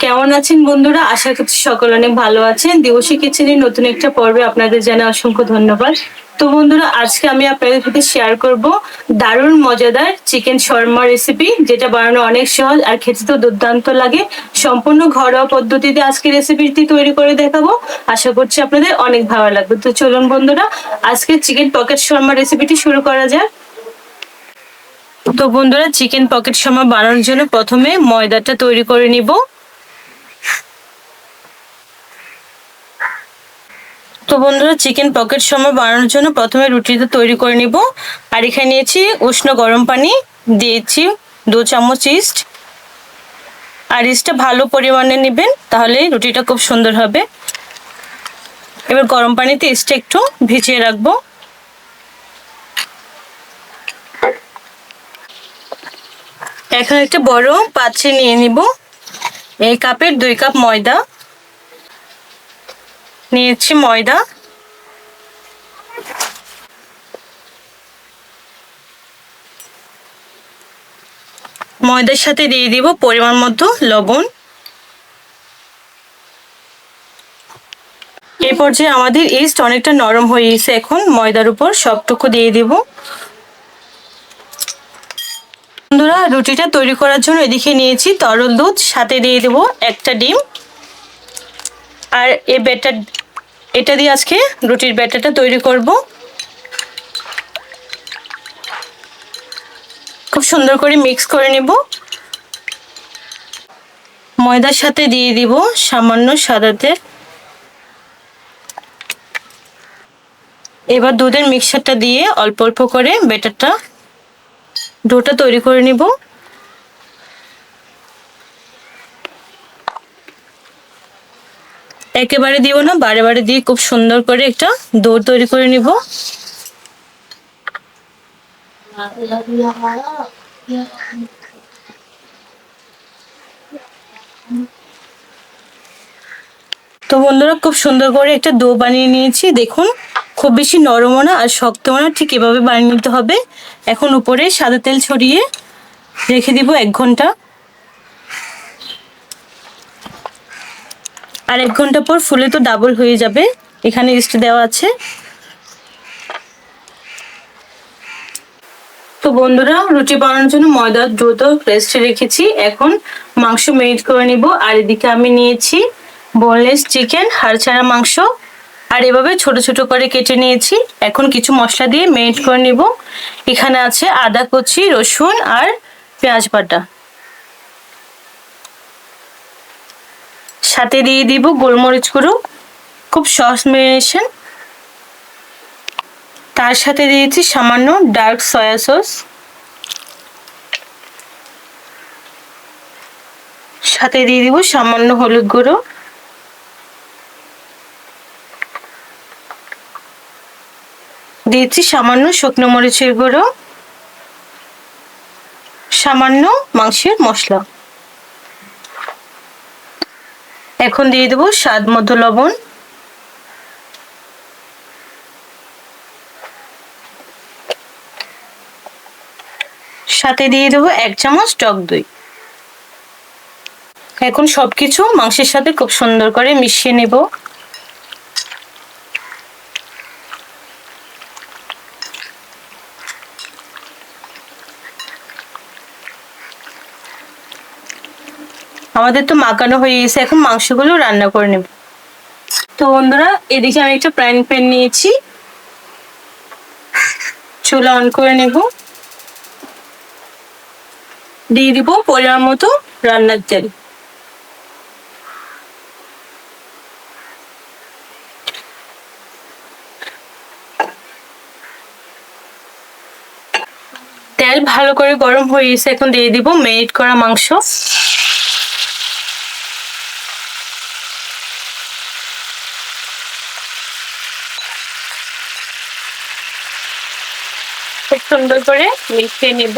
কেমন আছেন বন্ধুরা? আশা করছি সকলে অনেক ভালো আছেন। দেবশ্রী কিচেনের নতুন একটা পর্বে আপনাদের জানাই অসংখ্য ধন্যবাদ। তো বন্ধুরা, আজকে আমি আপনাদের সাথে শেয়ার করব দারুণ মজাদার চিকেন শর্মা রেসিপি, যেটা বানানো অনেক সহজ আর খেতে তো দুর্দান্ত লাগে। সম্পূর্ণ ঘরোয়া পদ্ধতিতে আজকে রেসিপিটি তৈরি করে দেখাবো। আশা করছি আপনাদের অনেক ভালো লাগবে। তো চলুন বন্ধুরা, আজকে চিকেন পকেট শর্মা রেসিপিটি শুরু করা যাক। তো বন্ধুরা, চিকেন পকেট শর্মা বানানোর জন্য প্রথমে ময়দাটা তৈরি করে নিব। তো বন্ধুরা, চিকেন পকেট শর্মা বানানোর জন্য প্রথমে রুটিটা তৈরি করে নিব। আর এখানে নিয়েছি উষ্ণ গরম পানি, দিয়েছি 2 চামচ ইস্ট। আর ইস্টটা ভালো পরিমাণে নেবেন, তাহলে রুটিটা খুব সুন্দর হবে। এবার গরম পানিতে ইস্টটা একটু ভিজিয়ে রাখবো। এখন একটা বড় পাত্রে নিয়ে নিব। এই কাপের 2 কাপ ময়দা নিয়েছি। ময়দার সাথে দিয়ে দিব পরিমাণ মতো লবণ। এই পর্যায়ে আমাদের ইস্ট অনেকটা নরম হয়ে গেছে। এখন ময়দার উপর সবটুকু দিয়ে দিব। বন্ধুরা, রুটিটা তৈরি করার জন্য এদিকে নিয়েছি তরল দুধ, সাথে দিয়ে দেব একটা ডিম। আর এটা দিয়ে আজকে রুটির ব্যাটারটা তৈরি করব। খুব সুন্দর করে মিক্স করে নেব। ময়দার সাথে দিয়ে দিব সামান্য সাদা তেল। এবার দুধের মিক্সচারটা দিয়ে অল্প অল্প করে ডোটা তৈরি করে নিব। একেবারে দিব না, বারে বারে দিয়ে খুব সুন্দর করে একটা ডো তৈরি করে নিব। তো বন্ধুরা, খুব সুন্দর করে একটা ডো বানিয়ে নিয়েছি। দেখুন, খুব বেশি নরমও না আর শক্তও না, ঠিক এভাবে বানিয়ে নিতে হবে। এখন উপরে সাদা তেল ছড়িয়ে রেখে দিব 1 ঘন্টা। আর 1 ঘন্টা পর ফুলে তো ডাবল হয়ে যাবে। এখানে ইস্ট দেওয়া আছে। তো বন্ধুরা, রুটি বানানোর জন্য ময়দার ডোটা রেস্টে রেখেছি। এখন মাংস মেরিনেট করে নিব। আর এদিকে আমি নিয়েছি বোনলেস চিকেন, হাড় ছাড়া মাংস। আর এভাবে ছোট ছোট করে কেটে নিয়েছি। এখন কিছু মশলা দিয়ে মেরিনেট করে নিব। এখানে আছে আদা কুচি, রসুন আর পেঁয়াজ বাটা। সাথে দিয়ে দিব গোলমরিচ গুঁড়ো, খুব সস মেরিনেশন। তার সাথে দিয়েছি সামান্য ডার্ক সয়া সস। সাথে দিয়ে দিব সামান্য হলুদ গুঁড়ো। দিয়েছি সামান্য শুকনো মরিচের গুঁড়ো, সামান্য মাংসের মশলা। এখন দিয়ে দেবো স্বাদ মতো লবণ। সাথে দিয়ে দেবো 1 চামচ টক দই। এখন সবকিছু মাংসের সাথে খুব সুন্দর করে মিশিয়ে নেব। আমাদের তো মাখানো হয়ে গেছে, এখন মাংসগুলো রান্না করে নেব। তো বন্ধুরা, এদিকে আমি একটা ফ্রাইং প্যান নিয়েছি। চুলা অন করে নেব। দিয়ে দিব পরিমাণ মতো রান্নার তেল। তেল ভালো করে গরম হয়ে গেছে। এখন দিয়ে দিব মেরিনেট করা মাংস। খুব সুন্দর করে মিশিয়ে নেব।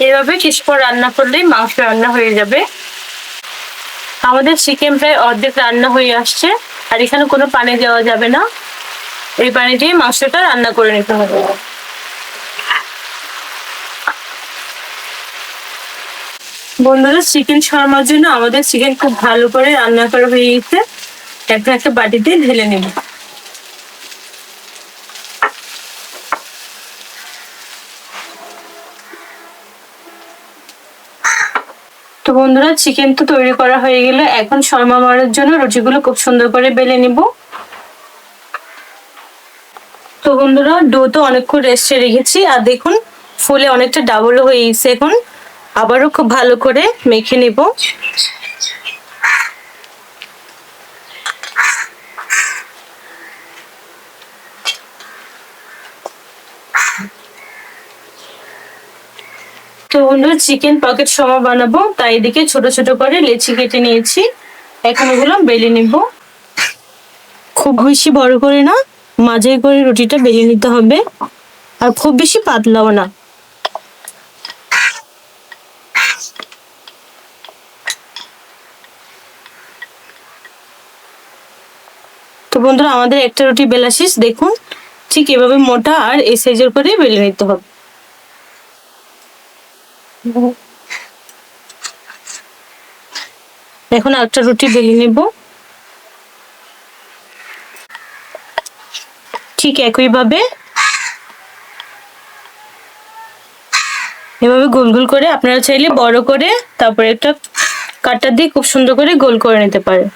এভাবে কিছুক্ষণ রান্না করলেই মাংস রান্না হয়ে যাবে। আমাদের চিকেন প্রায় অর্ধেক রান্না হয়ে আসছে। আর এখানে কোনো পানি দেওয়া যাবে না। এই পানি দিয়ে মাংসটা রান্না করে নিতে হবে। বন্ধুরা, চিকেন শর্মার জন্য আমাদের চিকেন খুব ভালো করে রান্না করা হয়ে গেছে। এখন একটা বাটিতে ঢেলে নেব। তো বন্ধুরা, চিকেন তো তৈরি করা হয়ে গেল। এখন শর্মা মারার জন্য রুটিগুলো খুব সুন্দর করে বেলে নিব। তো বন্ধুরা, ডো তো অনেকক্ষণ রেস্টে রেখেছি, আর দেখুন ফুলে অনেকটা ডাবল হয়ে গেছে। এখন আবারও খুব ভালো করে মেখে নিব। তো বন্ধুরা, চিকেন পকেট শর্মা বানাবো, তাই এদিকে ছোট ছোট করে লেচি কেটে নিয়েছি। এখন ওগুলো বেলে নিব। খুব বেশি বড় করে না, মাঝারি করে রুটিটা বেলে নিতে হবে, আর খুব বেশি পাতলাও না। তো বন্ধুরা, আমাদের একটা রুটি বেলা শেষ। দেখুন ঠিক এভাবে মোটা আর এই সাইজের করে বেলে নিতে হবে। এখন একটা রুটি বেলে নেব। ঠিক একইভাবে এভাবে গোল গোল করে, আপনারা চাইলে বড় করে তারপরে একটা কাঁটা দিয়ে খুব সুন্দর করে গোল করে নিতে পারেন।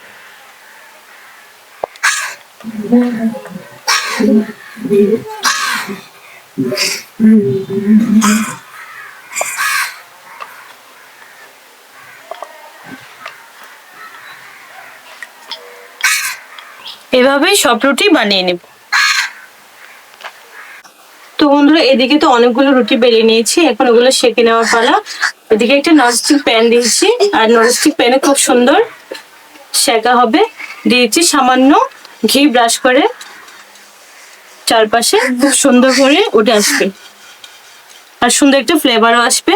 এভাবেই সব রুটি বানিয়ে নেব। তো বন্ধুরা, এদিকে তো অনেকগুলো রুটি বেলে নিয়েছি। এখন ওগুলো সেঁকে নেওয়ার পালা। এদিকে একটা ননস্টিক প্যান দিয়েছি, আর ননস্টিক প্যানে খুব সুন্দর সেঁকা হবে। দিয়েছি সামান্য ঘি, ব্রাশ করে চারপাশে খুব সুন্দর করে উঠে আসবে, আর সুন্দর একটা ফ্লেভারও আসবে।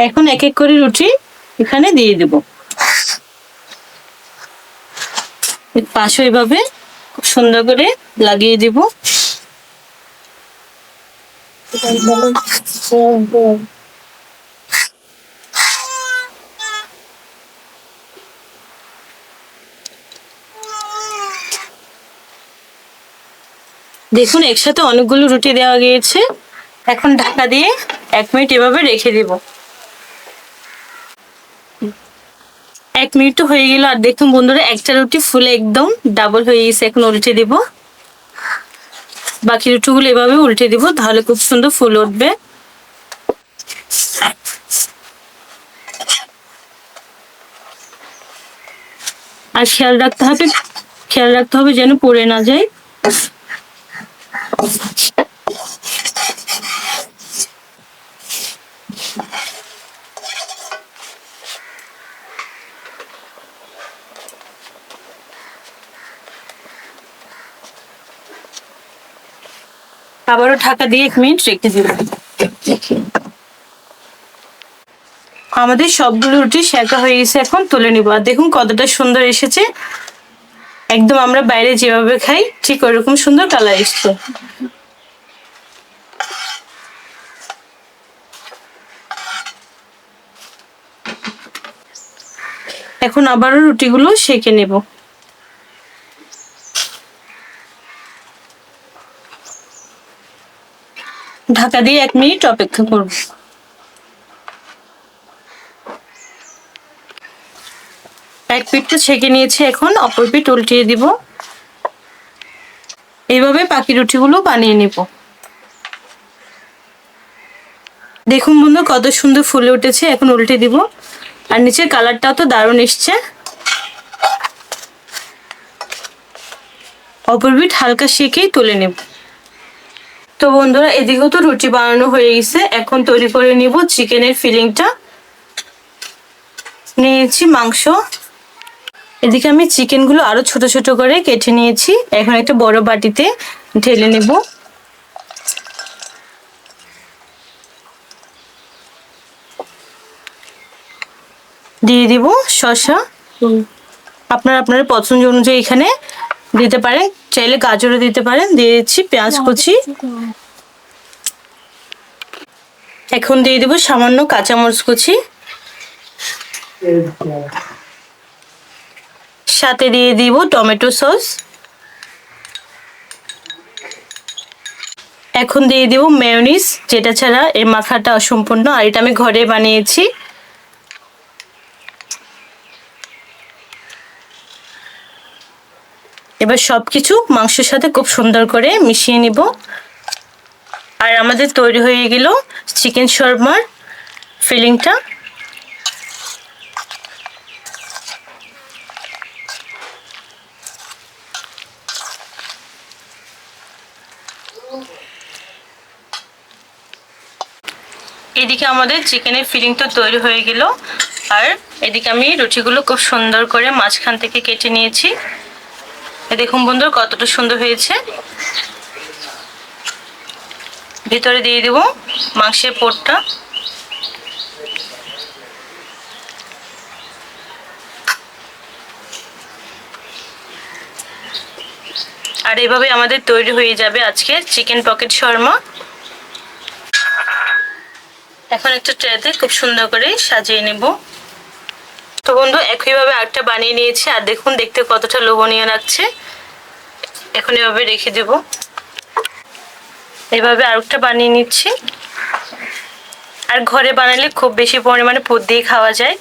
এখন এক এক করে রুটি এখানে দিয়ে দেব। পাশে এভাবে খুব সুন্দর করে লাগিয়ে দেব। দেখুন একসাথে অনেকগুলো রুটি দেওয়া গিয়েছে। এখন ঢাকা দিয়ে 1 মিনিট এভাবে রেখে দেব। 1 মিনিট তো হয়ে গেল, আর দেখুন বন্ধুরা, একটা রুটি ফুলে একদম ডাবল হয়ে গেছে। এখন উল্টে দিব। বাকি রুটিগুলো এভাবে উল্টে দিব, তাহলে খুব সুন্দর ফুল উঠবে। আর খেয়াল রাখতে হবে যেন পড়ে না যায়। আবারও ঢাকা দিয়ে 1 মিনিট রেখে দিব। আমাদের সবগুলো রুটি সেঁকা হয়ে গেছে। এখন তুলে নিব, আর দেখুন কতটা সুন্দর এসেছে। একদম আমরা বাইরে যেভাবে খাই ঠিক ওরকম সুন্দর কালার এসছে। এখন আবারও রুটিগুলো সেঁকে নেব। ঢাকা দিয়ে 1 মিনিট অপেক্ষা করব। এক পিঠটা ছেঁকে নিয়েছি, এখন অপর পিঠ উল্টিয়ে দিব। এইভাবে বাকি রুটিগুলো বানিয়ে নিব। দেখুন বন্ধু, কত সুন্দর ফুলে উঠেছে। এখন উল্টে দিব, আর নিচের কালারটাও তো দারুণ এসছে। অপর পিঠ হালকা সেঁকেই তুলে নেব। তো বন্ধুরা, এদিকেও তো রুটি বানানো হয়ে গেছে। এখন তৈরি করে নিব চিকেনের ফিলিংটা। নিয়েছি মাংস। এদিকে আমি চিকেনগুলো আরো ছোট ছোট করে কেটে নিয়েছি। এখন একটা বড় বাটিতে ঢেলে নেব। দিয়ে দিব শসা, আপনারা আপনার পছন্দ অনুযায়ী এখানে দিতে পারেন, চাইলে গাজরও দিতে পারেন। দিয়ে দিচ্ছি পেঁয়াজ কুচি। এখন দিয়ে দেবো সামান্য কাঁচামরিচ কুচি, সাথে দিয়ে দিব টমেটো সস। এখন দিয়ে দিব মেয়োনিজ, যেটা ছাড়া এর মাখাটা অসম্পূর্ণ, আর এটা আমি ঘরে বানিয়েছি। এবার সবকিছু মাংসের সাথে খুব সুন্দর করে মিশিয়ে নিব। আর আমাদের তৈরি হয়ে গেল চিকেন শর্মার ফিলিংটা। এদিকে আমাদের চিকেনের ফিলিংটা তৈরি হয়ে গেল, আর এদিকে আমি রুটিগুলো খুব সুন্দর করে মাঝখান থেকে কেটে নিয়েছি। দেখুন বন্ধুরা কতটা সুন্দর হয়েছে। ভিতরে দিয়ে দেব মাংসের পোরটা। আর এভাবে আমাদের তৈরি হয়ে যাবে আজকে চিকেন পকেট শর্মা। এখন একটা ট্রেতে খুব সুন্দর করে সাজিয়ে নেব। তো বন্ধু একইভাবে আরেকটা বানিয়ে নিয়েছি, আর দেখুন দেখতে কতটা লোভনীয় লাগছে। এখন এভাবে রেখে দেব। এভাবে আরেকটা বানিয়ে নিচ্ছি। আর ঘরে বানালে খুব বেশি পরিমাণে পুর দিয়ে খাওয়া যায়।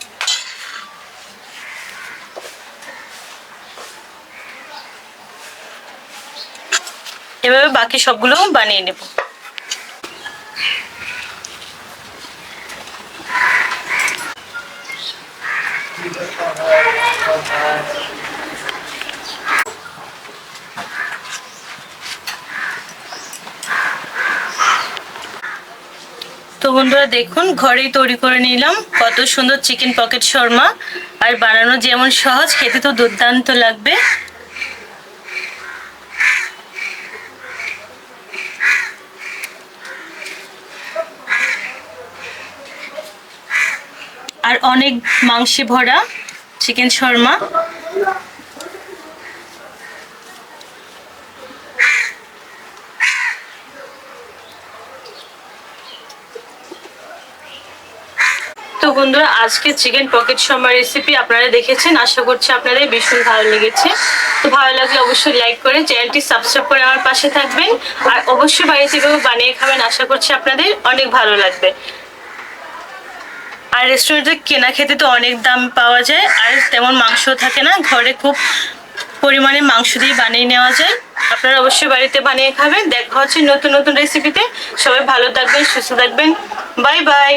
এভাবে বাকি সবগুলো বানিয়ে নেব। তো বন্ধুরা দেখুন ঘরেই তৈরি করে নিলাম কত সুন্দর চিকেন পকেট শর্মা। আর বানানো যেমন সহজ, খেতে তো দুর্দান্ত লাগবে। আর অনেক মাংসে ভরা চিকেন শর্মা। তো বন্ধুরা আজকে চিকেন পকেট শর্মা রেসিপি আপনারা দেখেছেন, আশা করছি আপনাদের ভীষণ ভালো লেগেছে। তো ভালো লাগলে অবশ্যই লাইক করে চ্যানেলটি সাবস্ক্রাইব করে আমার পাশে থাকবেন। আর অবশ্যই বাড়িতে বানিয়ে খাবেন, আশা করছি আপনাদের অনেক ভালো লাগবে। আর রেস্টুরেন্টে কেনা খেতে তো অনেক দাম পাওয়া যায়, আর তেমন মাংসও থাকে না। ঘরে খুব পরিমাণে মাংস দিয়ে বানিয়ে নেওয়া যায়। আপনারা অবশ্যই বাড়িতে বানিয়ে খাবেন। দেখা হচ্ছে নতুন নতুন রেসিপিতে। সবাই ভালো থাকবেন, সুস্থ থাকবেন। Bye bye.